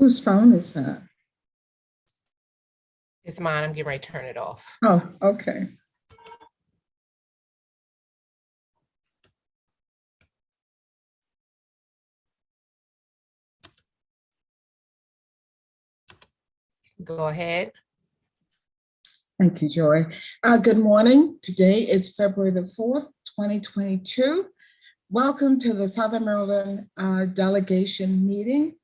Whose phone is that? It's mine. I'm getting ready to turn it off. Oh, okay. Go ahead. Thank you, Joy. Good morning. Today is February the 4th, 2022. Welcome to the Southern Maryland delegation meeting.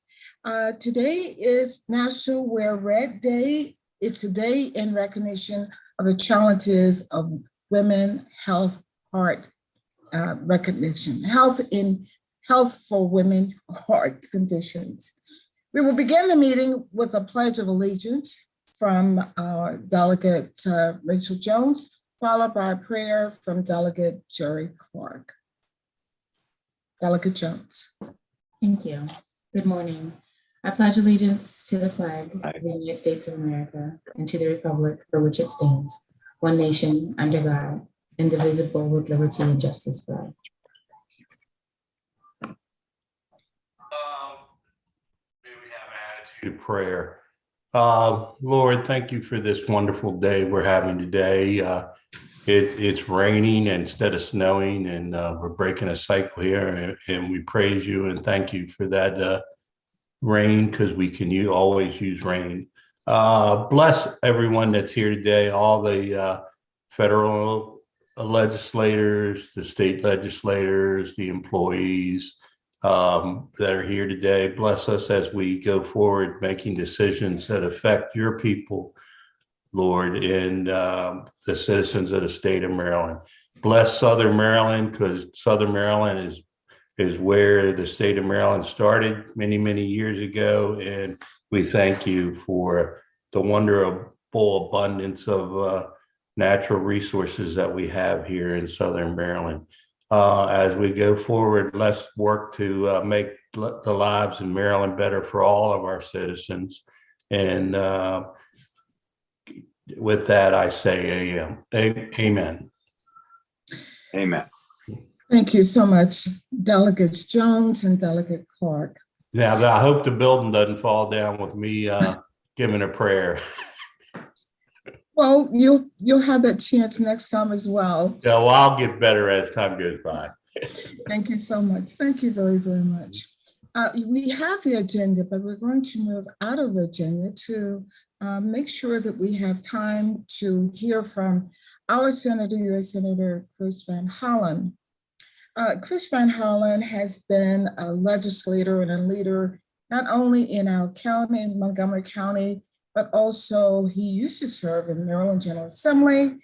Today is National Wear Red Day. It's a day in recognition of the challenges of women health heart recognition, health for women heart conditions. We will begin the meeting with a pledge of allegiance from our Delegate Rachel Jones, followed by a prayer from Delegate Jerry Clark. Delegate Jones. Thank you. Good morning. I pledge allegiance to the flag of the United States of America and to the republic for which it stands, one nation, under God, indivisible, with liberty and justice for all. May we have an attitude of prayer. Lord, thank you for this wonderful day we're having today. It's raining instead of snowing, and we're breaking a cycle here, and we praise you and thank you for that rain, because we can always use rain. Bless everyone that's here today, all the federal legislators, the state legislators, the employees that are here today. Bless us as we go forward making decisions that affect your people, Lord, and the citizens of the state of Maryland. Bless Southern Maryland, because Southern Maryland is where the state of Maryland started many, many years ago. And we thank you for the wonderful abundance of natural resources that we have here in Southern Maryland. As we go forward, let's work to make the lives in Maryland better for all of our citizens. And with that, I say amen. Amen. Thank you so much, Delegates Jones and Delegate Clark. Now, I hope the building doesn't fall down with me giving a prayer. Well, you'll have that chance next time as well. Yeah, well, I'll get better as time goes by. Thank you so much. Thank you very, very much. We have the agenda, but we're going to move out of the agenda to make sure that we have time to hear from our Senator, U.S. Senator Chris Van Holland. Chris Van Holland has been a legislator and a leader, not only in our county, in Montgomery County, but also he used to serve in Maryland General Assembly.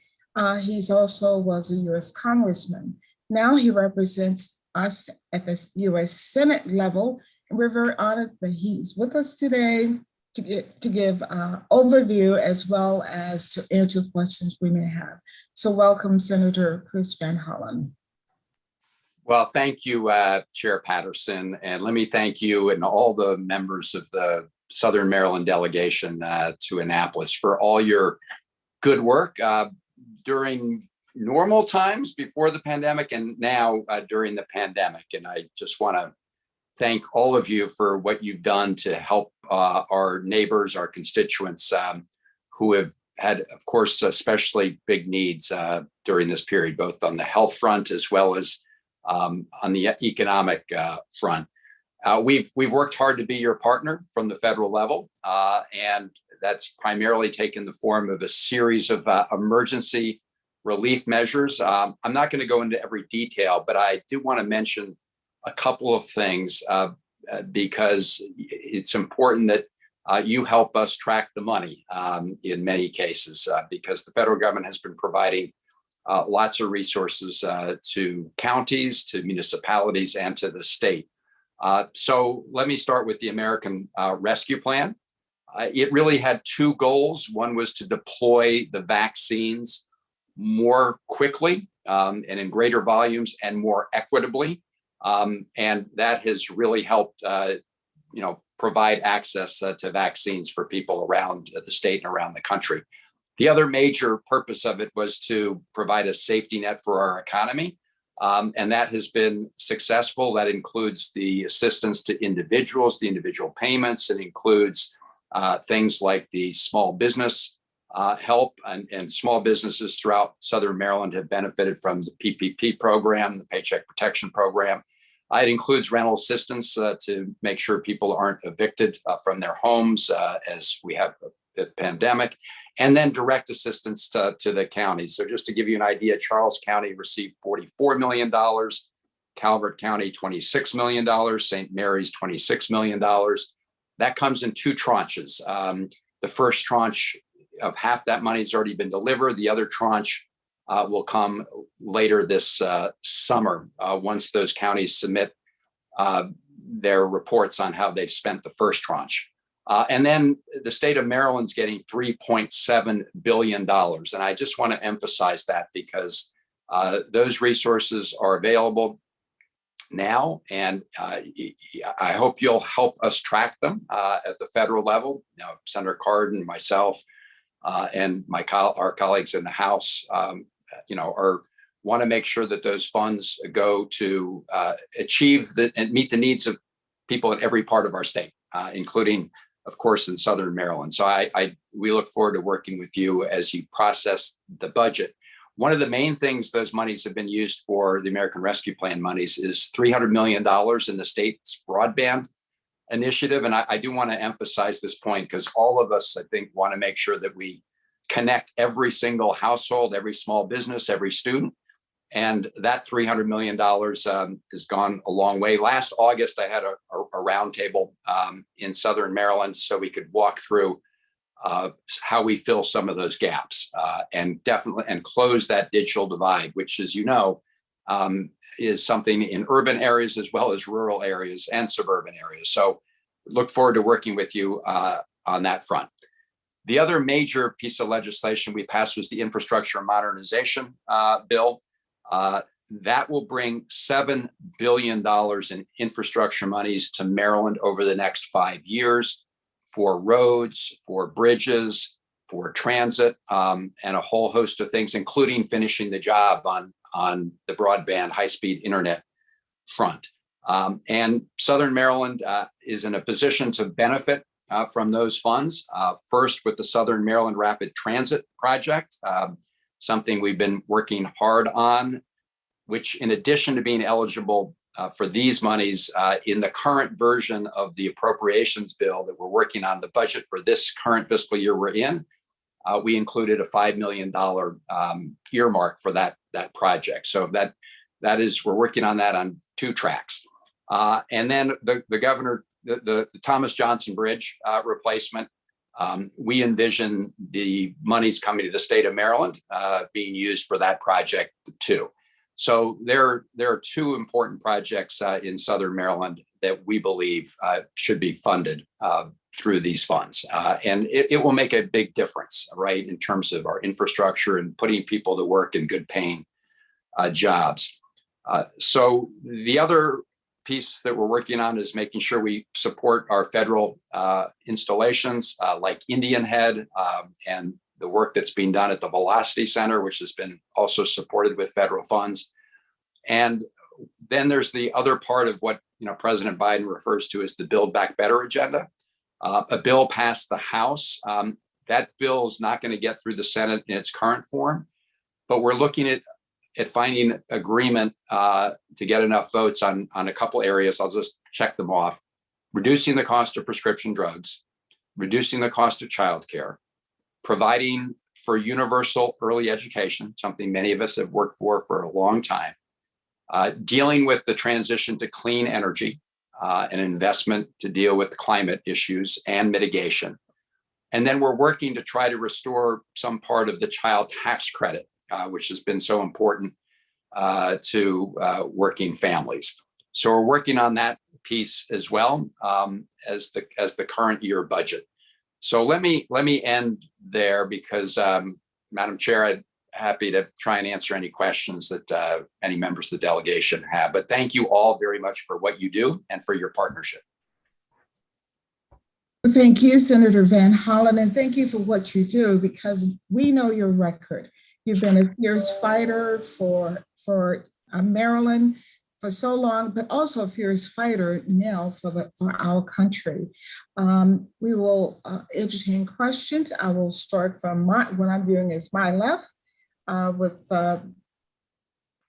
He's also was a U.S. Congressman. Now he represents us at the U.S. Senate level, and we're very honored that he's with us today to give overview as well as to answer questions we may have. So welcome, Senator Chris Van Holland. Well, thank you, Chair Patterson, and let me thank you and all the members of the Southern Maryland delegation to Annapolis for all your good work during normal times before the pandemic and now during the pandemic. And I just want to thank all of you for what you've done to help our neighbors, our constituents who have had, of course, especially big needs during this period, both on the health front as well as on the economic front. We've worked hard to be your partner from the federal level, and that's primarily taken the form of a series of emergency relief measures. I'm not going to go into every detail, but I do want to mention a couple of things because it's important that you help us track the money in many cases, because the federal government has been providing lots of resources to counties, to municipalities, and to the state. So let me start with the American Rescue Plan. It really had two goals. One was to deploy the vaccines more quickly and in greater volumes and more equitably. And that has really helped, provide access to vaccines for people around the state and around the country. The other major purpose of it was to provide a safety net for our economy. And that has been successful. That includes the assistance to individuals, the individual payments. It includes things like the small business help, and small businesses throughout Southern Maryland have benefited from the PPP program, the Paycheck Protection Program. It includes rental assistance to make sure people aren't evicted from their homes as we have a pandemic, and then direct assistance to the counties. So just to give you an idea, Charles County received $44 million, Calvert County, $26 million, St. Mary's, $26 million. That comes in two tranches. The first tranche of half that money has already been delivered. The other tranche will come later this summer once those counties submit their reports on how they've spent the first tranche. And then the state of Maryland's getting $3.7 billion. And I just want to emphasize that because those resources are available now. And I hope you'll help us track them at the federal level. You know, Senator Cardin, myself, and our colleagues in the House, want to make sure that those funds go to achieve and meet the needs of people in every part of our state, including, of course, in Southern Maryland. So we look forward to working with you as you process the budget. One of the main things those monies have been used for, the American Rescue Plan monies, is $300 million in the state's broadband initiative. And I do want to emphasize this point because all of us, I think, want to make sure that we connect every single household, every small business, every student. And that $300 million has gone a long way. Last August, I had a roundtable in Southern Maryland so we could walk through how we fill some of those gaps and close that digital divide, which, as you know, is something in urban areas as well as rural areas and suburban areas. So look forward to working with you on that front. The other major piece of legislation we passed was the Infrastructure Modernization Bill. That will bring $7 billion in infrastructure monies to Maryland over the next 5 years for roads, for bridges, for transit, and a whole host of things, including finishing the job on the broadband high-speed internet front. And Southern Maryland is in a position to benefit from those funds. First, with the Southern Maryland Rapid Transit Project, something we've been working hard on, which, in addition to being eligible for these monies in the current version of the appropriations bill that we're working on, the budget for this current fiscal year we're in, we included a $5 million earmark for that project. So that is, we're working on that on two tracks. And then the governor, the Thomas Johnson Bridge replacement, we envision the monies coming to the state of Maryland being used for that project too. So there are two important projects in Southern Maryland that we believe should be funded through these funds. And it will make a big difference, right, in terms of our infrastructure and putting people to work in good paying jobs. So the other piece that we're working on is making sure we support our federal installations like Indian Head and the work that's being done at the Velocity Center, which has been also supported with federal funds. And then there's the other part of what President Biden refers to as the Build Back Better agenda. A bill passed the House. That bill is not going to get through the Senate in its current form, but we're looking at finding agreement to get enough votes on a couple areas. I'll just check them off. Reducing the cost of prescription drugs, reducing the cost of childcare, providing for universal early education, something many of us have worked for a long time, dealing with the transition to clean energy, and investment to deal with climate issues and mitigation. And then we're working to try to restore some part of the child tax credit, which has been so important to working families. So we're working on that piece as well as the current year budget. So let me end there because, Madam Chair, I'd happy to try and answer any questions that any members of the delegation have. But thank you all very much for what you do and for your partnership. Thank you, Senator Van Hollen, and thank you for what you do, because we know your record. You've been a fierce fighter for Maryland for so long, but also a fierce fighter now for our country. We will entertain questions. I will start from what I'm viewing as my left with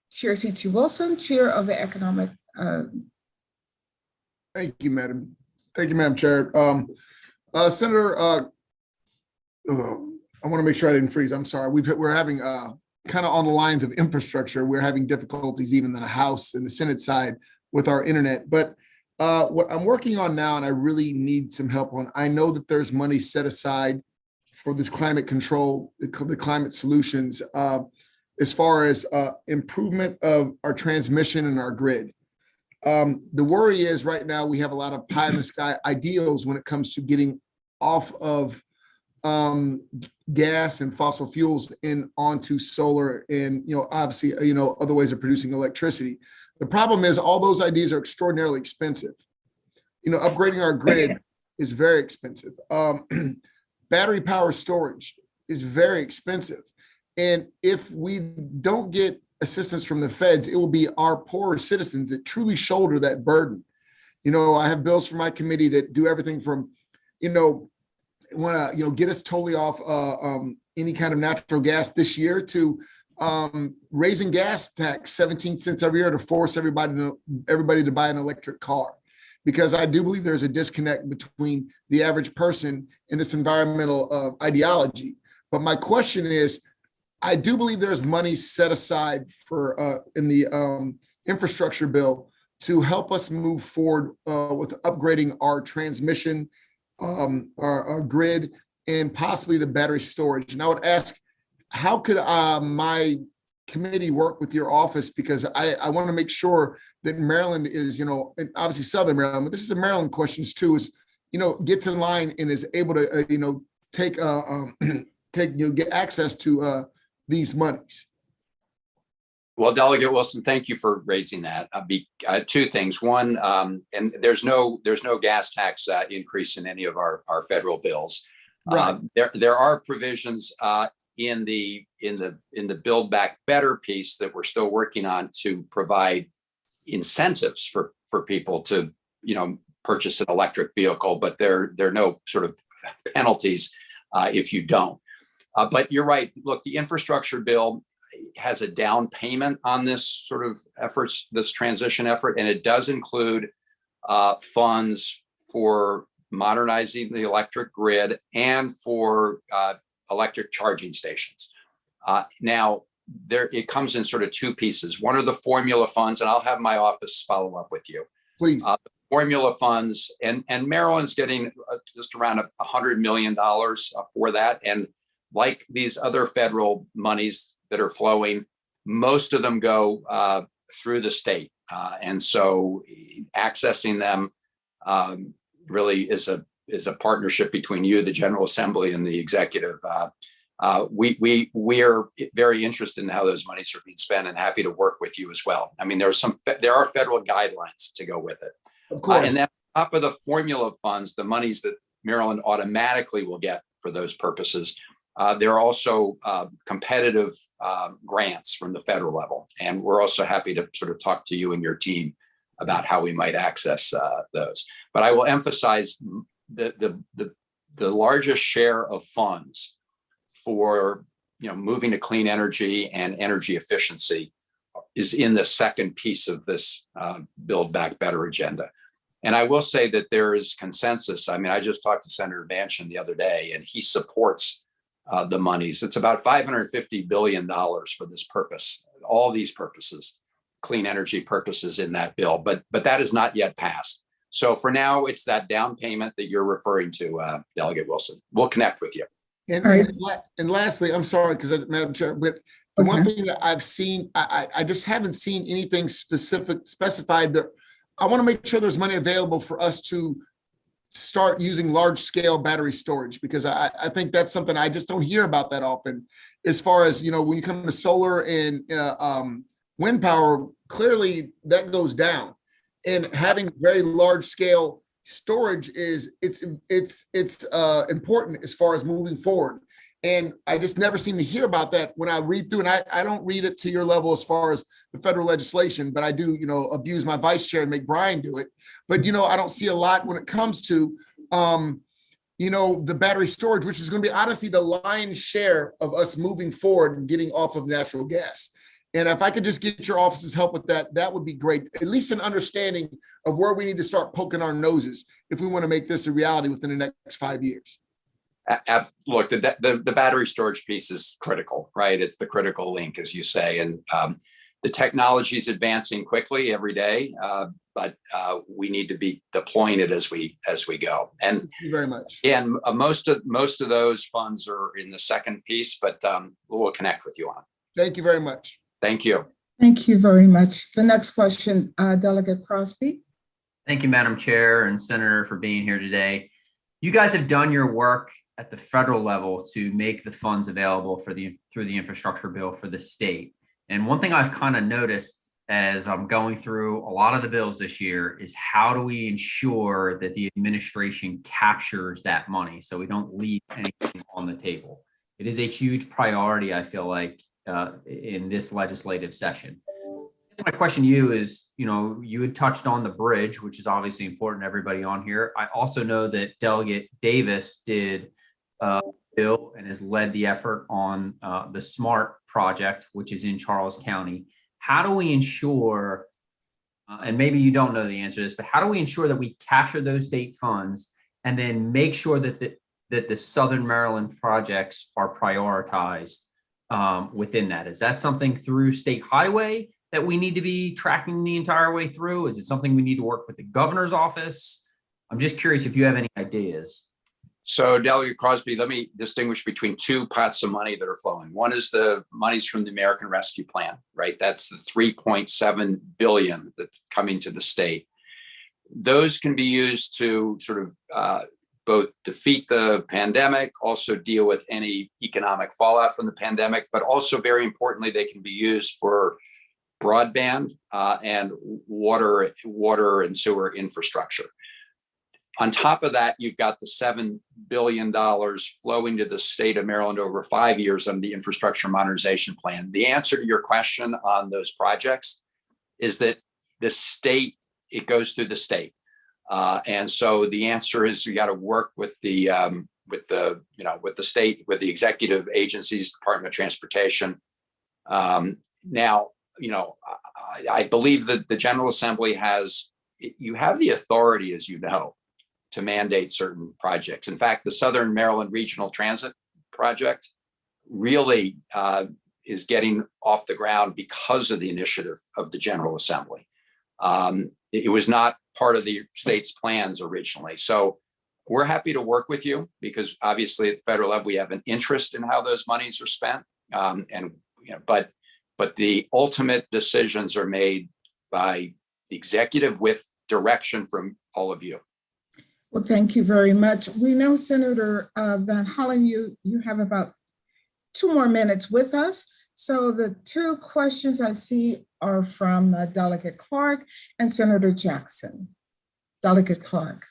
Chair C.T. Wilson, Chair of the Economic. Thank you, Madam. Thank you, Madam Chair. Senator, I want to make sure I didn't freeze. I'm sorry. We're having kind of on the lines of infrastructure. We're having difficulties even in the House and the Senate side with our internet. But what I'm working on now, and I really need some help on, I know that there's money set aside for this climate control, the climate solutions, as far as improvement of our transmission and our grid. The worry is right now we have a lot of pie in the sky ideals when it comes to getting off of gas and fossil fuels and onto solar and, obviously, other ways of producing electricity. The problem is all those ideas are extraordinarily expensive. Upgrading our grid is very expensive. Battery power storage is very expensive. And if we don't get assistance from the feds, it will be our poorer citizens that truly shoulder that burden. I have bills for my committee that do everything from, want to, get us totally off any kind of natural gas this year to raising gas tax 17 cents every year to force everybody to buy an electric car. Because I do believe there's a disconnect between the average person and this environmental ideology. But my question is, I do believe there's money set aside for in the infrastructure bill to help us move forward with upgrading our transmission, our grid, and possibly the battery storage. And I would ask, how could my committee work with your office? Because I want to make sure that Maryland is, and obviously Southern Maryland, but this is a Maryland questions too, is, gets in line and is able to, get access to these monies. Well, Delegate Wilson, thank you for raising that. Two things. One, and there's no gas tax increase in any of our federal bills. Right. There are provisions in the Build Back Better piece that we're still working on to provide incentives for people to purchase an electric vehicle, but there are no sort of penalties if you don't. But you're right. Look, the infrastructure bill has a down payment on this sort of efforts, this transition effort, and it does include funds for modernizing the electric grid and for electric charging stations. Now, it comes in sort of two pieces. One are the formula funds, and I'll have my office follow up with you. Please. Formula funds, and Maryland's getting just around $100 million for that. And like these other federal monies that are flowing, most of them go through the state. And so accessing them really is a partnership between you, the General Assembly, and the executive. We are very interested in how those monies are being spent and happy to work with you as well. I mean, there are federal guidelines to go with it. Of course. And then on top of the formula funds, the monies that Maryland automatically will get for those purposes, there are also competitive grants from the federal level. And we're also happy to sort of talk to you and your team about how we might access those. But I will emphasize the largest share of funds for moving to clean energy and energy efficiency is in the second piece of this Build Back Better agenda. And I will say that there is consensus. I mean, I just talked to Senator Manchin the other day, and he supports the monies. It's about $550 billion for this purpose, all these purposes, clean energy purposes in that bill, but that is not yet passed. So for now, it's that down payment that you're referring to, Delegate Wilson. We'll connect with you. And lastly, I'm sorry, Madam Chair, but the one thing that I've seen, I just haven't seen anything specified that I want to make sure there's money available for us to start using large scale battery storage, because I think that's something I just don't hear about that often. As far as, when you come to solar and wind power, clearly that goes down, and having very large scale storage it's important as far as moving forward. And I just never seem to hear about that when I read through, and I don't read it to your level as far as the federal legislation, but I do, abuse my vice chair and make Brian do it. But, I don't see a lot when it comes to, the battery storage, which is going to be honestly the lion's share of us moving forward and getting off of natural gas. And if I could just get your office's help with that, that would be great. At least an understanding of where we need to start poking our noses if we want to make this a reality within the next 5 years. Look, the battery storage piece is critical, right? It's the critical link, as you say, and the technology is advancing quickly every day, but we need to be deploying it as we go. And Thank you very much. and most of those funds are in the second piece, but we'll connect with you on. Thank you very much. Thank you. Thank you very much. The next question, Delegate Crosby. Thank you, Madam Chair and Senator, for being here today. You guys have done your work at the federal level to make the funds available through the infrastructure bill for the state. And one thing I've kind of noticed as I'm going through a lot of the bills this year is how do we ensure that the administration captures that money so we don't leave anything on the table? It is a huge priority, I feel like, in this legislative session. My question to you is, you had touched on the bridge, which is obviously important to everybody on here. I also know that Delegate Davis did bill and has led the effort on the SMART project, which is in Charles County. How do we ensure, and maybe you don't know the answer to this, but how do we ensure that we capture those state funds and then make sure that the Southern Maryland projects are prioritized within that? Is that something through state highway that we need to be tracking the entire way through? Is it something we need to work with the governor's office? I'm just curious if you have any ideas. So Delegate Crosby, let me distinguish between two pots of money that are flowing. One is the monies from the American Rescue Plan, right? That's the $3.7 billion that's coming to the state. Those can be used to sort of both defeat the pandemic, also deal with any economic fallout from the pandemic, but also very importantly, they can be used for broadband and water and sewer infrastructure. On top of that, you've got the $7 billion flowing to the state of Maryland over 5 years on the infrastructure modernization plan. The answer to your question on those projects is that the state, it goes through the state. And so the answer is you got to work with the state, with the executive agencies, Department of Transportation. Now, I believe that the General Assembly you have the authority, as you know, to mandate certain projects. In fact, the Southern Maryland Regional Transit Project really is getting off the ground because of the initiative of the General Assembly. It was not part of the state's plans originally. So we're happy to work with you because obviously at the federal level, we have an interest in how those monies are spent. But the ultimate decisions are made by the executive with direction from all of you. Well, thank you very much. We know, Senator Van Hollen, you have about 2 more minutes with us. So the 2 questions I see are from Delegate Clark and Senator Jackson. Delegate Clark.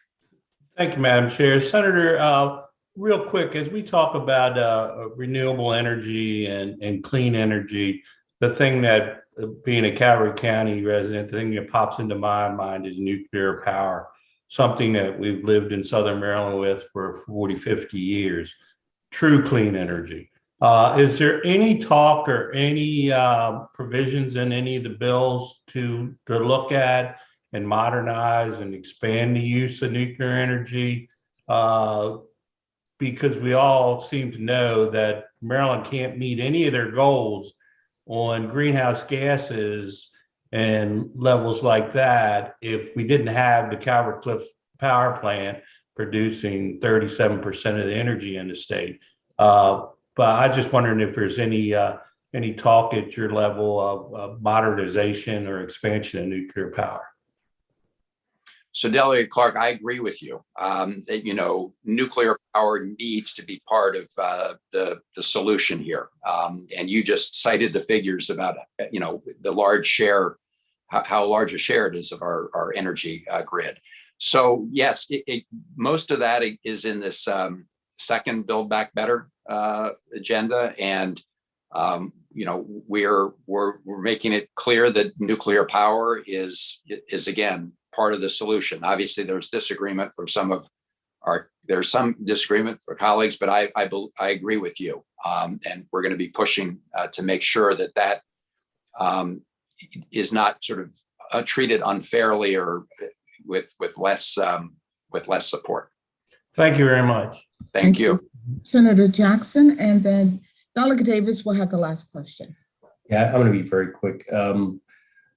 Thank you, Madam Chair. Senator, real quick, as we talk about renewable energy and clean energy, the thing that, being a Calvert County resident, the thing that pops into my mind is nuclear power, something that we've lived in Southern Maryland with for 40, 50 years, true clean energy. Is there any talk or any provisions in any of the bills to look at and modernize and expand the use of nuclear energy? Because we all seem to know that Maryland can't meet any of their goals on greenhouse gases and levels like that if we didn't have the Calvert Cliffs power plant producing 37% of the energy in the state. But I just wondering if there's any talk at your level of modernization or expansion of nuclear power. So Delegate Clark, I agree with you that, nuclear power needs to be part of the solution here. And you just cited the figures about, the large share, how large a share it is of our energy grid. So yes, most of that is in this second Build Back Better agenda, and we're making it clear that nuclear power is again part of the solution. Obviously, there's disagreement from there's some disagreement for colleagues, but I agree with you, and we're going to be pushing to make sure that is not sort of treated unfairly or with less support. Thank you very much. Thank you. Senator Jackson, and then Delegate Davis will have the last question. Yeah, I'm going to be very quick.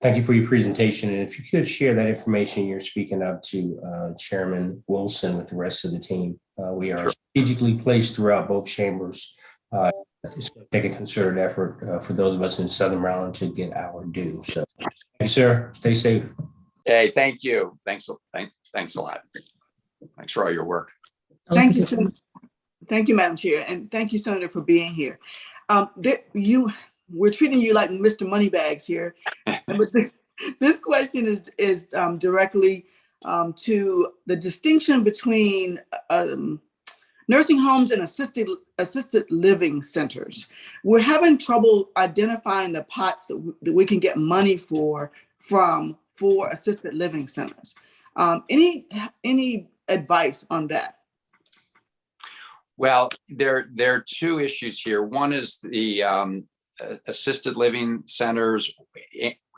Thank you for your presentation. And if you could share that information you're speaking of to Chairman Wilson with the rest of the team. We are strategically placed throughout both chambers. It's going to take a concerted effort for those of us in Southern Maryland to get our due. So, thank you, sir. Stay safe. Hey, thank you. Thanks a lot. Thanks for all your work. Thank you, Senator. Thank you, Madam Chair, and thank you, Senator, for being here. We're treating you like Mr. Moneybags here. This question is directly to the distinction between nursing homes and assisted living centers. We're having trouble identifying the pots that we can get money for assisted living centers. Any advice on that? Well, there are two issues here. One is the assisted living centers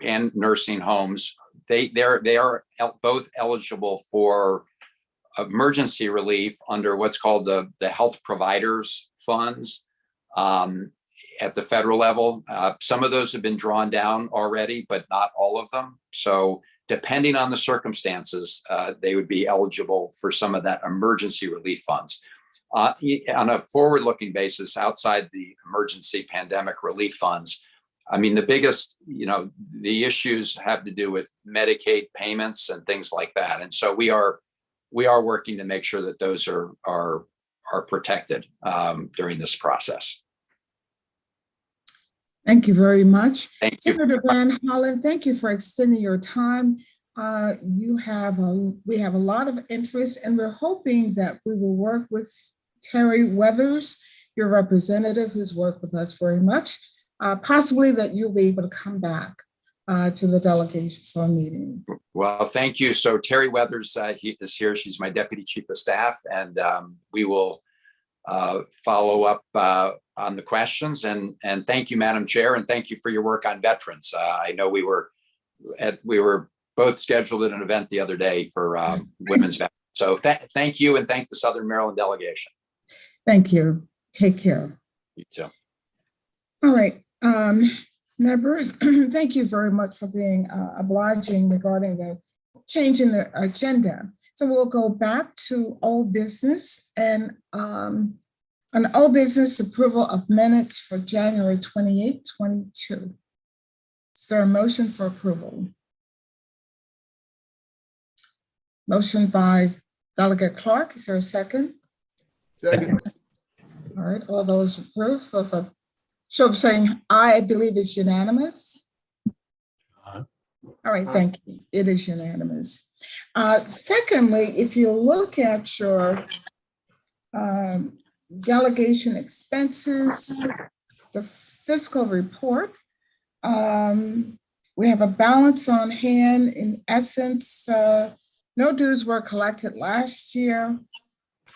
and nursing homes. They are both eligible for emergency relief under what's called the health providers funds at the federal level. Some of those have been drawn down already, but not all of them. So depending on the circumstances, they would be eligible for some of that emergency relief funds. On a forward-looking basis, outside the emergency pandemic relief funds, I mean, the biggest, the issues have to do with Medicaid payments and things like that. And so we are working to make sure that those are protected during this process. Thank you very much. Thank you. Senator Sen Holland, thank you for extending your time. We have a lot of interest, and we're hoping that we will work with Terry Weathers, your representative who's worked with us very much, possibly that you'll be able to come back to the delegation meeting. Well, thank you. So Terry Weathers is here. She's my deputy chief of staff, and we will follow up on the questions. And thank you, Madam Chair, and thank you for your work on veterans. I know we were both scheduled at an event the other day for women's veterans. So thank you, and thank the Southern Maryland delegation. Thank you. Take care. You too. All right. Members, thank you very much for being obliging regarding the change in the agenda. So we'll go back to old business, and an old business approval of minutes for January 28, 22. Is there a motion for approval? Motion by Delegate Clark. Is there a second? Second. All right, all those approve of a show of saying aye, I believe is unanimous. All right, thank you. It is unanimous. Secondly, if you look at your delegation expenses, the fiscal report, we have a balance on hand. In essence, no dues were collected last year.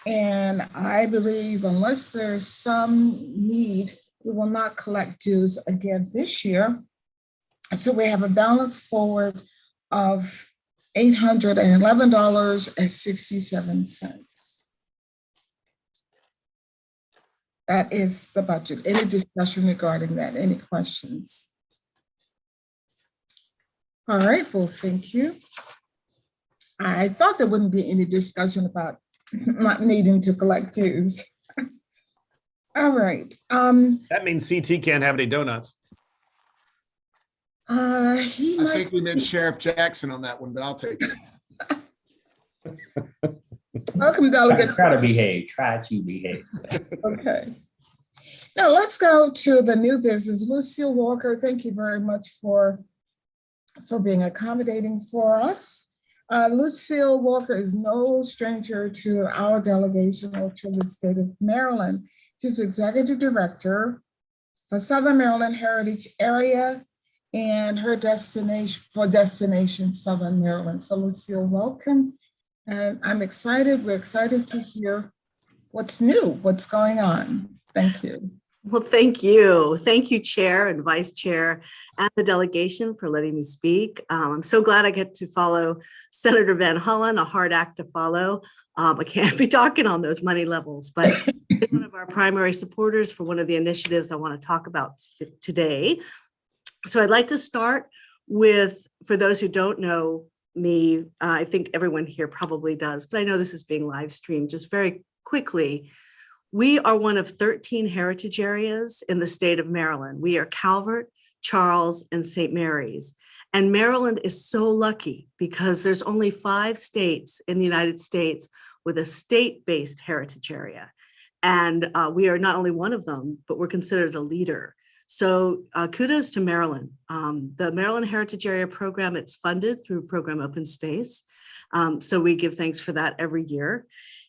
And I believe unless there's some need, we will not collect dues again this year. So we have a balance forward of $811.67. That is the budget. Any discussion regarding that? Any questions? All right, well, thank you. I thought there wouldn't be any discussion about not needing to collect dues. All right. That means CT can't have any donuts. I think we meant Sheriff Jackson on that one, but I'll take it. Welcome, Delegate. Try to behave. Try to behave. Okay. Now let's go to the new business. Lucille Walker, thank you very much for being accommodating for us. Lucille Walker is no stranger to our delegation or to the state of Maryland. She's Executive Director for Southern Maryland Heritage Area and her Destination Southern Maryland. So Lucille, welcome. And I'm excited. We're excited to hear what's new, what's going on. Thank you. Well, thank you. Thank you, Chair and Vice Chair and the delegation for letting me speak. I'm so glad I get to follow Senator Van Hollen, a hard act to follow. I can't be talking on those money levels, but he's one of our primary supporters for one of the initiatives I want to talk about today. So I'd like to start with, for those who don't know me, I think everyone here probably does, but I know this is being live streamed, just very quickly. We are one of 13 heritage areas in the state of Maryland. We are Calvert, Charles, and St. Mary's. And Maryland is so lucky because there's only 5 states in the United States with a state-based heritage area. And we are not only one of them, but we're considered a leader. So kudos to Maryland. The Maryland Heritage Area Program, it's funded through program Open Space. So we give thanks for that every year.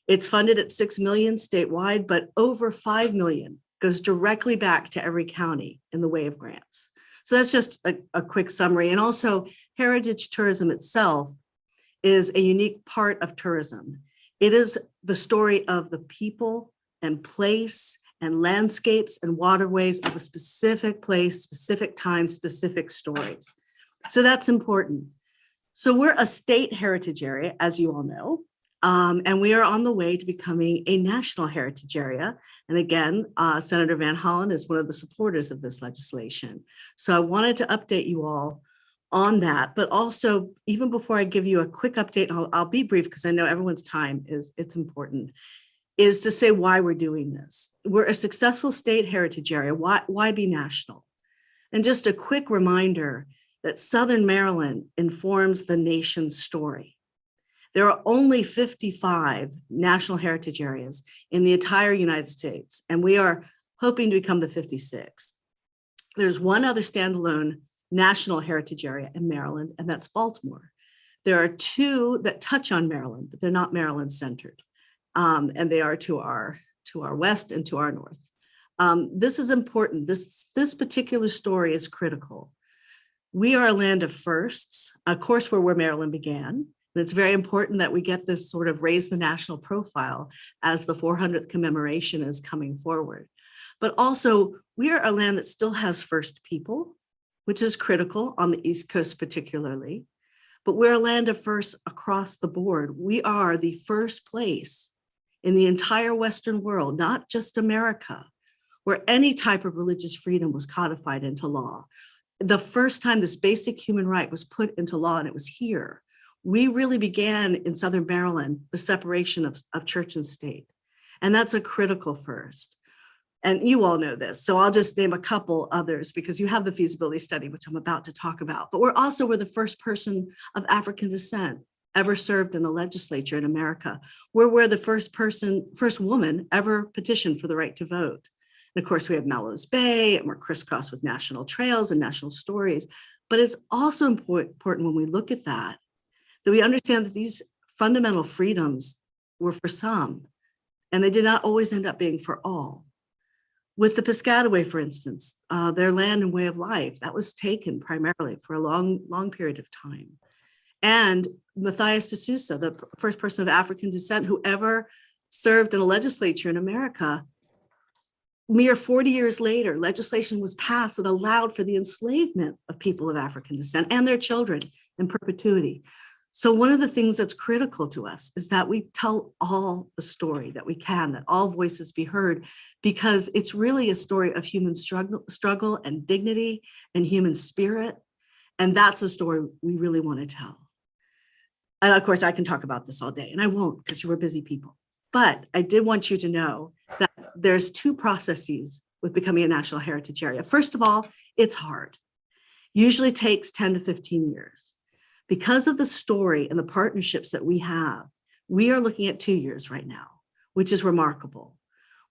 It's funded at $6 million statewide, but over $5 million goes directly back to every county in the way of grants. So that's just a quick summary. And also heritage tourism itself is a unique part of tourism. It is the story of the people and place and landscapes and waterways of a specific place, specific time, specific stories. So that's important. So we're a state heritage area, as you all know. And we are on the way to becoming a national heritage area. And again, Senator Van Hollen is one of the supporters of this legislation. So I wanted to update you all on that, but also even before I give you a quick update, I'll be brief because I know everyone's time it's important, is to say why we're doing this. We're a successful state heritage area. Why be national? And just a quick reminder that Southern Maryland informs the nation's story. There are only 55 national heritage areas in the entire United States, and we are hoping to become the 56th. There's one other standalone national heritage area in Maryland, and that's Baltimore. There are 2 that touch on Maryland, but they're not Maryland centered, and they are to our west and to our north. This is important. This particular story is critical. We are a land of firsts, of course, where Maryland began. And it's very important that we get this sort of raise the national profile as the 400th commemoration is coming forward. But also, we are a land that still has first people, which is critical on the East Coast particularly. But we're a land of firsts across the board. We are the first place in the entire Western world, not just America, where any type of religious freedom was codified into law. The first time this basic human right was put into law, and it was here. We really began in Southern Maryland, the separation of church and state. And that's a critical first. And you all know this, so I'll just name a couple others because you have the feasibility study, which I'm about to talk about. But we're the first person of African descent ever served in a legislature in America. We're the first woman ever petitioned for the right to vote. And of course, we have Melrose Bay, and we're crisscrossed with national trails and national stories. But it's also important when we look at that we understand that these fundamental freedoms were for some, and they did not always end up being for all. With the Piscataway, for instance, their land and way of life, that was taken primarily for a long period of time. And Matthias de Sousa, the first person of African descent who ever served in a legislature in America, mere 40 years later, legislation was passed that allowed for the enslavement of people of African descent and their children in perpetuity. So one of the things that's critical to us is that we tell all the story that we can, that all voices be heard, because it's really a story of human struggle and dignity and human spirit. And that's the story we really want to tell. And of course, I can talk about this all day, and I won't because you were busy people. But I did want you to know that there's 2 processes with becoming a national heritage area. First of all, it's hard. Usually takes 10 to 15 years. Because of the story and the partnerships that we have, we are looking at 2 years right now, which is remarkable.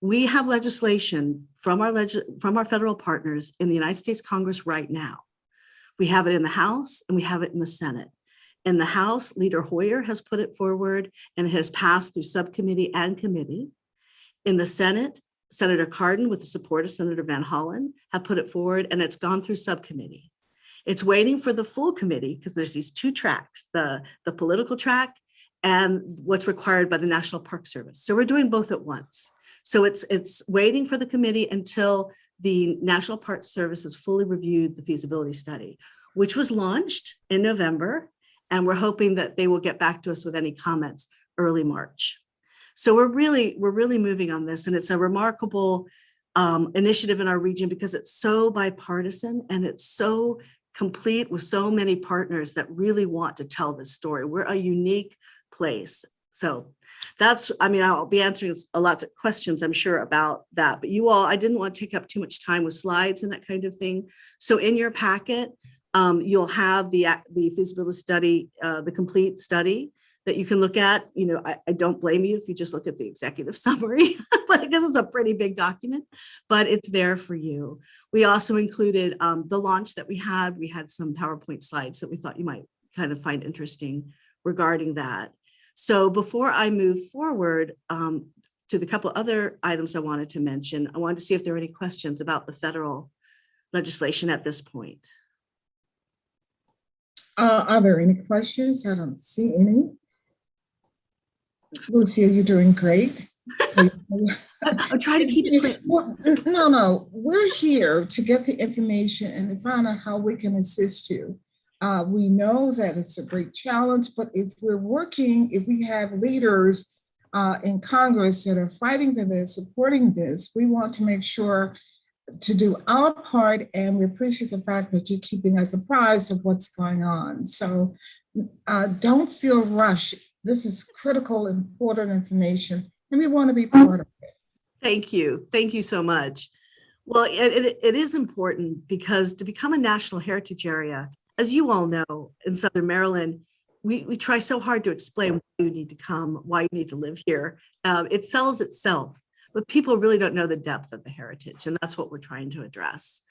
We have legislation from our federal partners in the United States Congress right now. We have it in the House and we have it in the Senate. In the House, Leader Hoyer has put it forward and it has passed through subcommittee and committee. In the Senate, Senator Cardin, with the support of Senator Van Hollen, have put it forward, and it's gone through subcommittee. It's waiting for the full committee because there's these two tracks, the political track and what's required by the National Park Service. So we're doing both at once. So it's waiting for the committee until the National Park Service has fully reviewed the feasibility study, which was launched in November. And we're hoping that they will get back to us with any comments early March. So we're really moving on this, and it's a remarkable initiative in our region because it's so bipartisan and it's so complete with so many partners that really want to tell this story. We're a unique place. So that's, I mean, I'll be answering a lot of questions, I'm sure, about that. But you all, I didn't want to take up too much time with slides and that kind of thing. So in your packet, you'll have the feasibility study, the complete study that you can look at. You know, I don't blame you if you just look at the executive summary, but I guess it's a pretty big document, but it's there for you. We also included the launch that we had. We had some PowerPoint slides that we thought you might kind of find interesting regarding that. So before I move forward to the couple other items I wanted to mention, I wanted to see if there are any questions about the federal legislation at this point. Are there any questions? I don't see any. Lucia, you're doing great. I'm trying to keep it quick. No, we're here to get the information and to find out how we can assist you. We know that it's a great challenge, but if we have leaders in Congress that are fighting for this, supporting this, we want to make sure to do our part, and we appreciate the fact that you're keeping us apprised of what's going on. So don't feel rushed. This is critical, important information, and we want to be part of it. Thank you. Thank you so much. Well, it is important because to become a national heritage area, as you all know, in Southern Maryland, we try so hard to explain why you need to come, why you need to live here. It sells itself, but people really don't know the depth of the heritage, and that's what we're trying to address.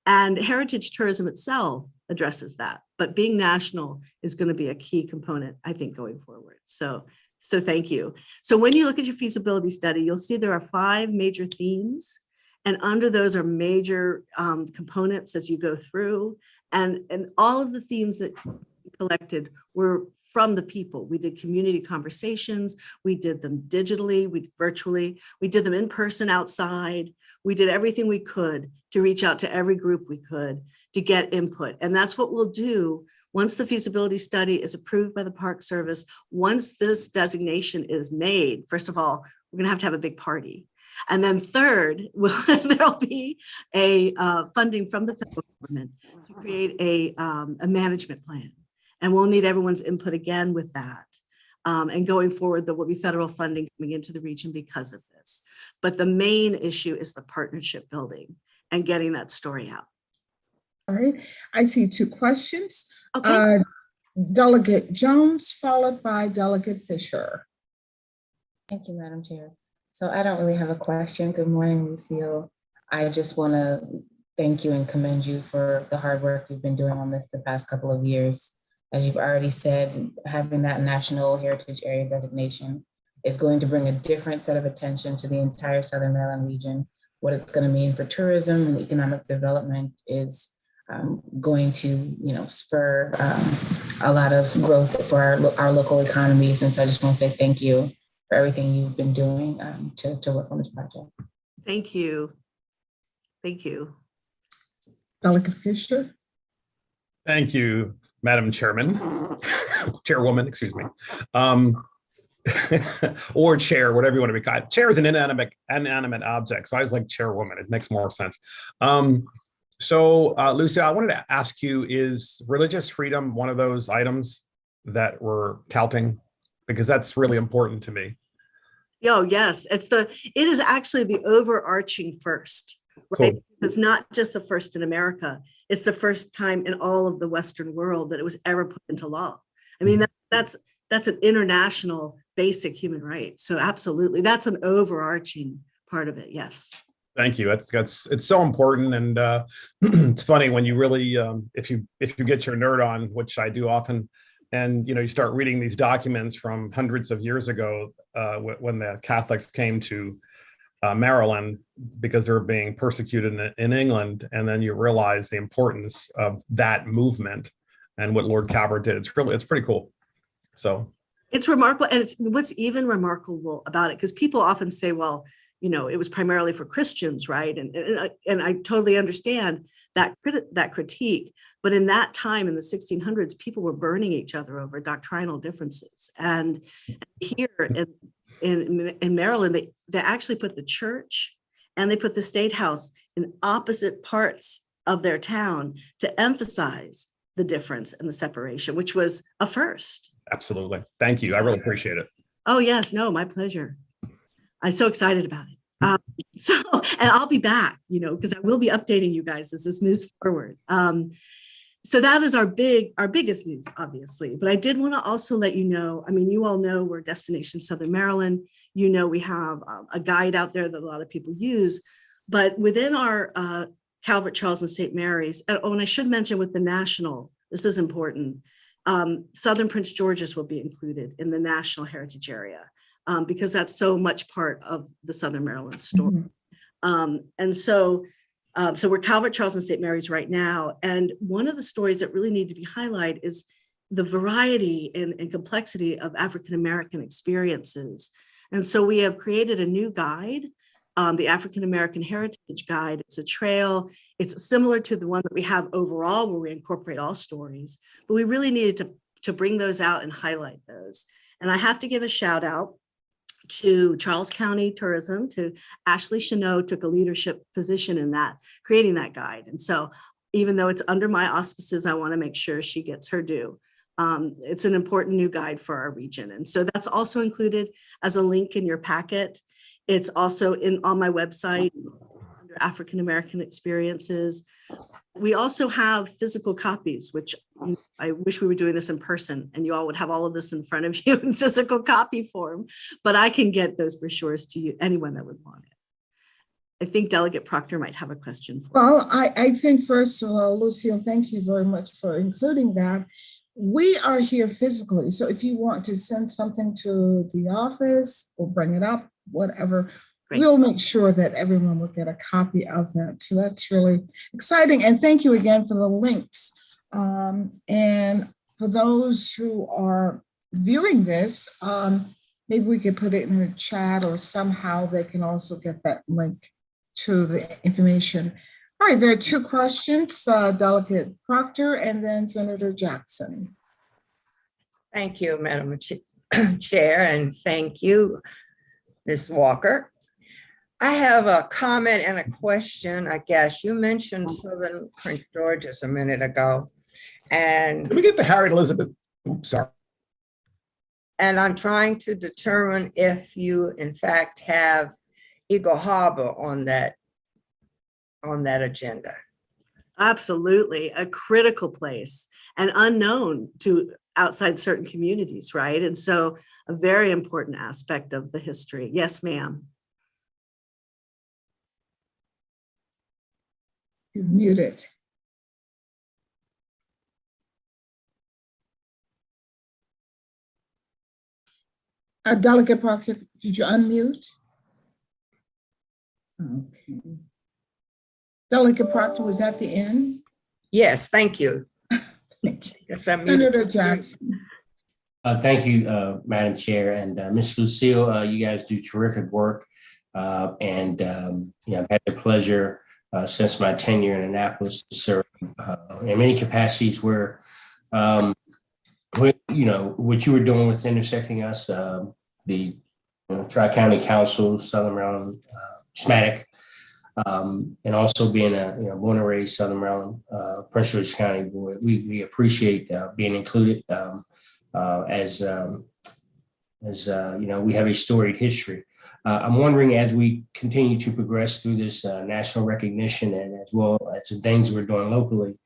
And heritage tourism itself addresses that, but being national is going to be a key component, I think, going forward. So thank you. So when you look at your feasibility study, you'll see there are 5 major themes, and under those are major components as you go through. And all of the themes that we collected were from the people. We did community conversations. We did them digitally, virtually. We did them in person outside. We did everything we could to reach out to every group we could to get input. And that's what we'll do once the feasibility study is approved by the Park Service. Once this designation is made, first of all, we're going to have a big party. And then third, there'll be a funding from the federal government to create a management plan. And we'll need everyone's input again with that. And going forward, there will be federal funding coming into the region because of this. But the main issue is the partnership building and getting that story out. All right, I see 2 questions. Okay. Delegate Jones, followed by Delegate Fisher. Thank you, Madam Chair. So I don't really have a question. Good morning, Lucille. I just want to thank you and commend you for the hard work you've been doing on this the past couple of years. As you've already said, having that National Heritage Area designation is going to bring a different set of attention to the entire Southern Maryland region. What it's going to mean for tourism and economic development is going to, spur a lot of growth for our local economies. And so I just want to say thank you for everything you've been doing to work on this project. Thank you. Thank you. Delegate Fisher. Thank you, Madam Chairwoman, excuse me. Or chair, whatever you want to be called. Chair is an inanimate object, so I was like chairwoman. It makes more sense. So, Lucia, I wanted to ask you, is religious freedom one of those items that we're touting? Because that's really important to me. Oh, yes. It is actually the overarching first, right? Cool. It's not just the first in America. It's the first time in all of the Western world that it was ever put into law. I mean, that's an international basic human right. So absolutely, that's an overarching part of it. Yes. Thank you. It's so important, and it's funny when you really, if you get your nerd on, which I do often, and you start reading these documents from hundreds of years ago when the Catholics came to Maryland because they're being persecuted in England. And then you realize the importance of that movement and what Lord Calvert did. It's pretty cool. So it's remarkable. And it's what's even remarkable about it, because people often say, well, it was primarily for Christians, right? And I totally understand that critique. But in that time, in the 1600s, people were burning each other over doctrinal differences. And here in Maryland, they actually put the church and they put the state house in opposite parts of their town to emphasize the difference and the separation, which was a first. Absolutely. Thank you. I really appreciate it. Oh, yes. No, my pleasure. I'm so excited about it. And I'll be back, because I will be updating you guys as this moves forward. So that is our biggest news, obviously. But I did want to also let you know, you all know we're Destination Southern Maryland. We have a guide out there that a lot of people use. But within our Calvert, Charles, and St. Mary's, and I should mention with the national, this is important, Southern Prince George's will be included in the National Heritage Area because that's so much part of the Southern Maryland story. And so we're Calvert, Charles, and St. Mary's right now. And one of the stories that really need to be highlighted is the variety and complexity of African-American experiences. And so we have created a new guide, the African-American Heritage Guide. It's a trail. It's similar to the one that we have overall, where we incorporate all stories, but we really needed to bring those out and highlight those. And I have to give a shout out to Charles County Tourism, to Ashley Chanot, took a leadership position in that, creating that guide. And so even though it's under my auspices, I want to make sure she gets her due. It's an important new guide for our region. And so that's also included as a link in your packet. It's also on my website under African-American experiences. We also have physical copies, which I wish we were doing this in person and you all would have all of this in front of you in physical copy form, but I can get those brochures to you, anyone that would want it. I think Delegate Proctor might have a question. Well, I think first of all, Lucille, thank you very much for including that. We are here physically. So if you want to send something to the office or bring it up, whatever, great, we'll make sure that everyone will get a copy of that. So that's really exciting. And thank you again for the links. And for those who are viewing this, maybe we could put it in the chat or somehow they can also get that link to the information. All right, there are two questions, Delegate Proctor and then Senator Jackson. Thank you, Madam Chair, and thank you, Ms. Walker. I have a comment and a question, I guess. You mentioned Southern Prince George's a minute ago. And let me get the Harriet Elizabeth. Oops, sorry. And I'm trying to determine if you, in fact, have Eagle Harbor on that agenda. Absolutely, a critical place and unknown to outside certain communities, right? And so a very important aspect of the history. Yes, ma'am. You're muted. Delegate Proctor, did you unmute? Okay. Delegate Proctor, was that the end? Yes, thank you. Senator Jackson. Thank you, Madam Chair, and Ms. Lucille, you guys do terrific work. I've had the pleasure since my tenure in Annapolis to serve in many capacities where, what you were doing with intersecting us, the Tri-County Council, Southern Maryland, SMATIC, and also being born and raised Southern Maryland, Prince George's County, we appreciate being included as we have a storied history. I'm wondering, as we continue to progress through this national recognition and as well as the things we're doing locally,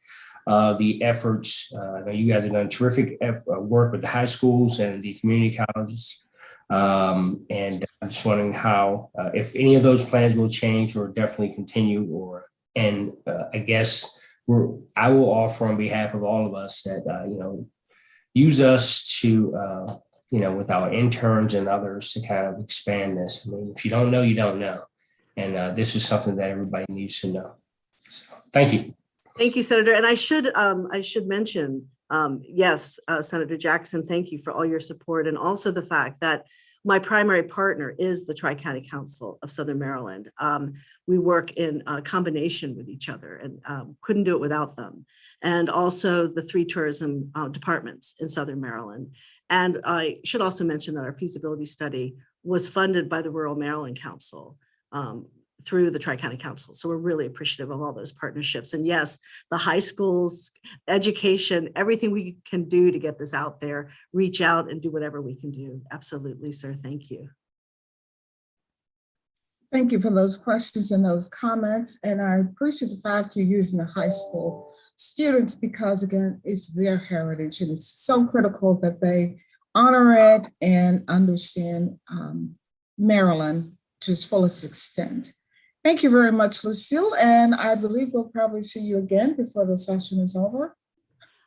the efforts, I know you guys have done terrific work with the high schools and the community colleges. And I'm just wondering how, if any of those plans will change or definitely continue, I guess I will offer on behalf of all of us that, use us to, with our interns and others to kind of expand this. I mean, if you don't know, you don't know. And this is something that everybody needs to know. So, thank you. Thank you, Senator. And I should mention, yes, Senator Jackson, thank you for all your support, and also the fact that my primary partner is the Tri-County Council of Southern Maryland. We work in combination with each other and couldn't do it without them. And also the 3 tourism departments in Southern Maryland. And I should also mention that our feasibility study was funded by the Rural Maryland Council through the Tri-County Council. So we're really appreciative of all those partnerships. And yes, the high schools, education, everything we can do to get this out there, reach out and do whatever we can do. Absolutely, sir. Thank you. Thank you for those questions and those comments. And I appreciate the fact you're using the high school students because, again, it's their heritage and it's so critical that they honor it and understand Maryland to its fullest extent. Thank you very much, Lucille. And I believe we'll probably see you again before the session is over.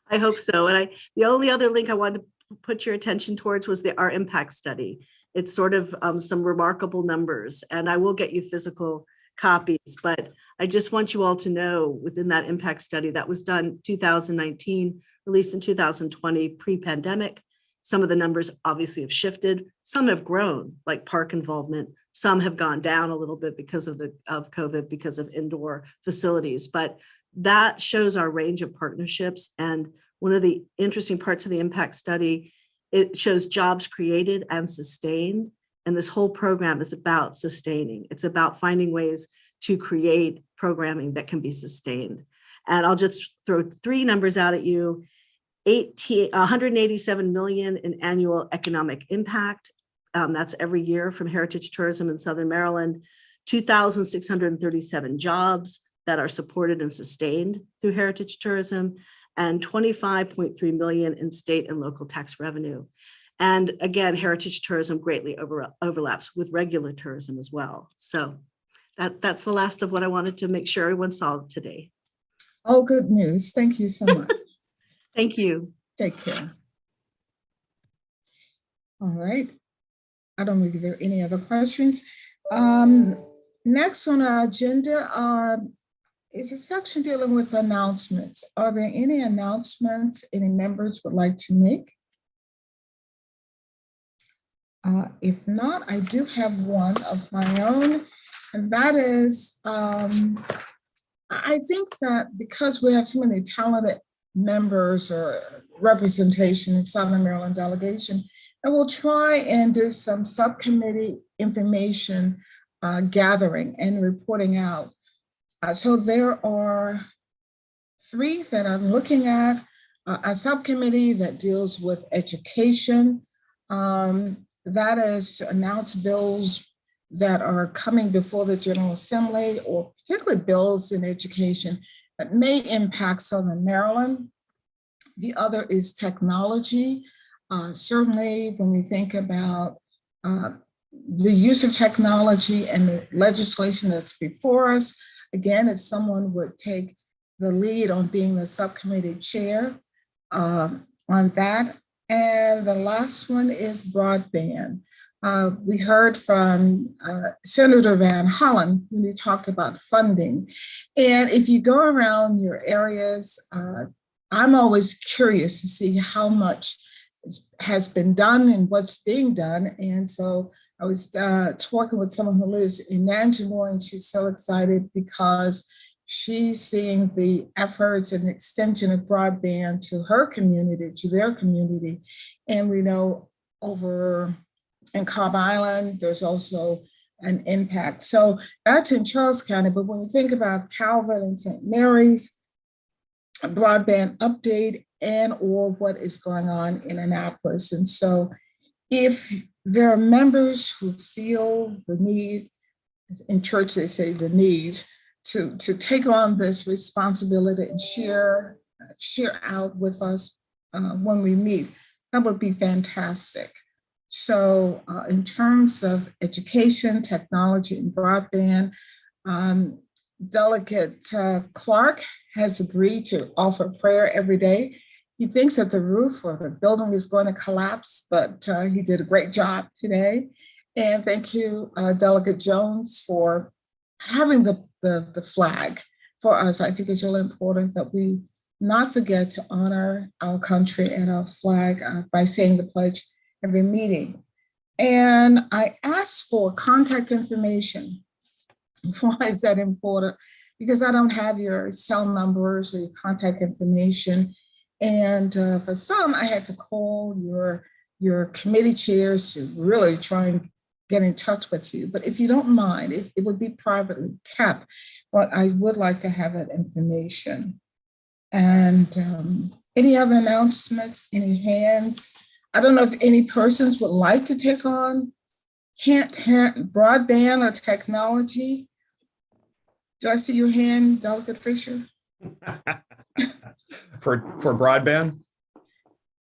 I hope so. And the only other link I wanted to put your attention towards was our impact study. It's sort of some remarkable numbers, and I will get you physical copies, but I just want you all to know within that impact study that was done 2019, released in 2020 pre-pandemic. Some of the numbers obviously have shifted. Some have grown, like park involvement. Some have gone down a little bit because of COVID, because of indoor facilities. But that shows our range of partnerships. And one of the interesting parts of the impact study, it shows jobs created and sustained. And this whole program is about sustaining. It's about finding ways to create programming that can be sustained. And I'll just throw 3 numbers out at you. 187 million in annual economic impact. That's every year from heritage tourism in Southern Maryland. 2,637 jobs that are supported and sustained through heritage tourism, and 25.3 million in state and local tax revenue. And again, heritage tourism greatly overlaps with regular tourism as well. So that's the last of what I wanted to make sure everyone saw today. All good news. Thank you so much. Thank you. Take care. All right. I don't know if there are any other questions. Next on our agenda is a section dealing with announcements. Are there any announcements any members would like to make? If not, I do have one of my own, and that is, I think that because we have so many talented members or representation in Southern Maryland delegation, and we'll try and do some subcommittee information gathering and reporting out. So there are 3 that I'm looking at. A subcommittee that deals with education, that is to announce bills that are coming before the General Assembly, or particularly bills in education that may impact Southern Maryland. The other is technology. Certainly when we think about the use of technology and the legislation that's before us, again, if someone would take the lead on being the subcommittee chair on that. And the last one is broadband. We heard from Senator Van Holland when he talked about funding. And if you go around your areas, I'm always curious to see how much has been done and what's being done. And so I was talking with someone who lives in Nanjamore, and she's so excited because she's seeing the efforts and extension of broadband to her community, to their community. And we know over in Cobb Island, there's also an impact. So that's in Charles County. But when you think about Calvert and St. Mary's, a broadband update and or what is going on in Annapolis. And so if there are members who feel the need, in church they say the need, to take on this responsibility and share out with us when we meet, that would be fantastic. So in terms of education, technology, and broadband, Delegate Clark has agreed to offer prayer every day. He thinks that the roof or the building is going to collapse, but he did a great job today. And thank you, Delegate Jones, for having the flag for us, I think it's really important that we not forget to honor our country and our flag by saying the pledge every meeting. And I asked for contact information. Why is that important? Because I don't have your cell numbers or your contact information. And for some, I had to call your committee chairs to really try and get in touch with you. But if you don't mind, it would be privately kept, but I would like to have that information. And any other announcements, any hands? I don't know if any persons would like to take on broadband or technology. Do I see your hand, Delegate Fisher? For broadband?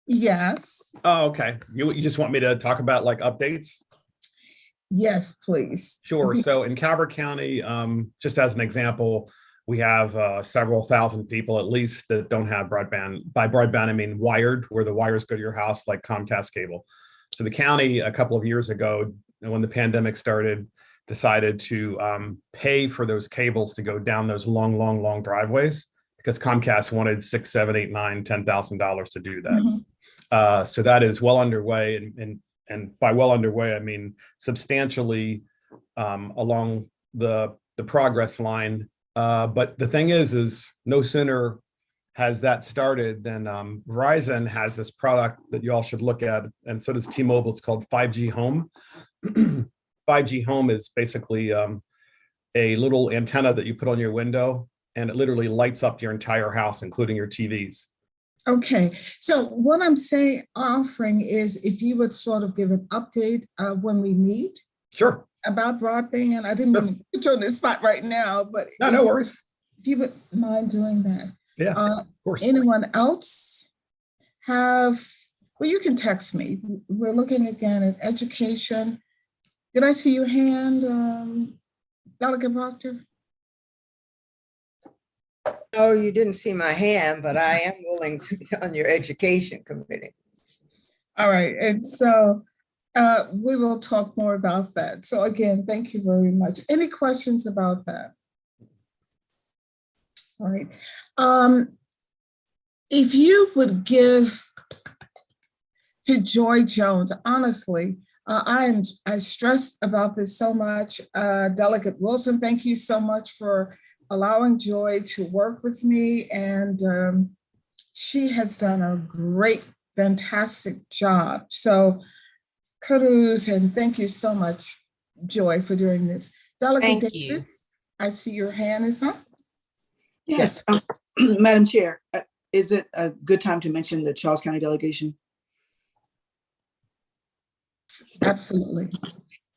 Yes. Oh, okay. You just want me to talk about like updates? Yes, please. Sure. So in Calvert County, just as an example, we have several thousand people at least that don't have broadband. By broadband, I mean wired, where the wires go to your house like Comcast cable. So the county a couple of years ago, when the pandemic started, decided to pay for those cables to go down those long driveways because Comcast wanted $6,000, $7,000, $8,000, $10,000 to do that. Mm-hmm. So that is well underway, and by well underway, I mean substantially along the progress line. But the thing is no sooner has that started than Verizon has this product that you all should look at, and so does T-Mobile. It's called 5G Home. 5G Home is basically a little antenna that you put on your window, and it literally lights up your entire house, including your TVs. Okay, so what I'm offering is if you would sort of give an update when we meet. Sure. About broadband. I didn't want to put you on this spot right now, but no worries. If you would mind doing that. Yeah, of course. Anyone else have, well, you can text me. We're looking again at education. Did I see your hand, Delegate Proctor? No, you didn't see my hand, but I am willing to be on your education committee. All right, and so we will talk more about that. So again, thank you very much. Any questions about that? All right. If you would give to Joy Jones, honestly, I stressed about this so much. Delegate Wilson, thank you so much for allowing Joy to work with me. And she has done a great, fantastic job. So kudos and thank you so much, Joy, for doing this. Delegate Davis, I see your hand is up. Yes, Madam Chair, is it a good time to mention the Charles County delegation? Absolutely.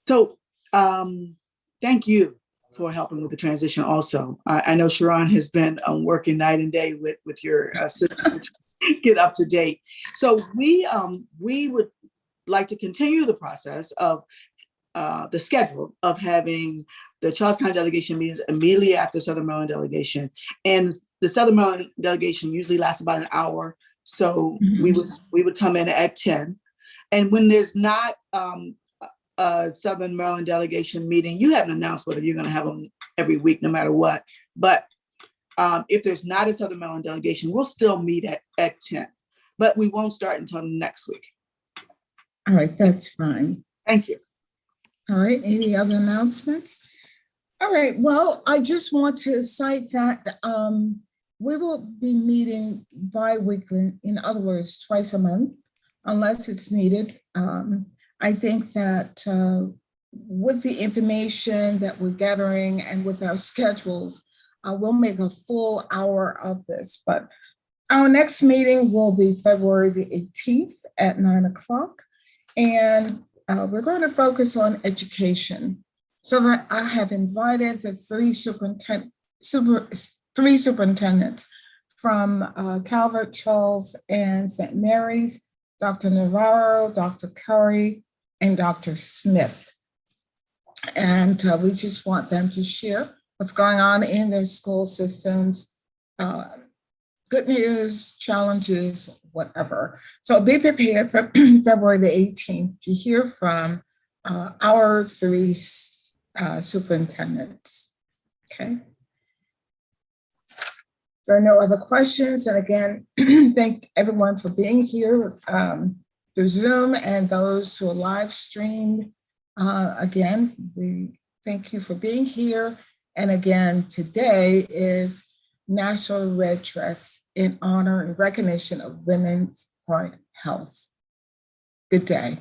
So thank you for helping with the transition also. I know Sharon has been working night and day with your system to get up to date. So we would like to continue the process of the schedule of having the Charles County delegation meetings immediately after Southern Maryland delegation. And the Southern Maryland delegation usually lasts about an hour. So we would come in at 10. And when there's not a Southern Maryland delegation meeting, you haven't announced whether you're going to have them every week, no matter what. But if there's not a Southern Maryland delegation, we'll still meet at 10, but we won't start until next week. All right, that's fine. Thank you. All right, any other announcements? All right, well, I just want to cite that we will be meeting bi-weekly, in other words, twice a month, unless it's needed. I think that with the information that we're gathering and with our schedules, we'll make a full hour of this. But our next meeting will be February the 18th at 9 o'clock. And we're going to focus on education. So that I have invited the three superintendents from Calvert, Charles, and St. Mary's, Dr. Navarro, Dr. Curry, and Dr. Smith. And we just want them to share what's going on in their school systems, good news, challenges, whatever. So be prepared for February the 18th to hear from our three superintendents. Okay. There are no other questions. And again, thank everyone for being here through Zoom and those who are live streamed. Again, we thank you for being here. And again, today is National Red Dress in honor and recognition of women's heart health. Good day.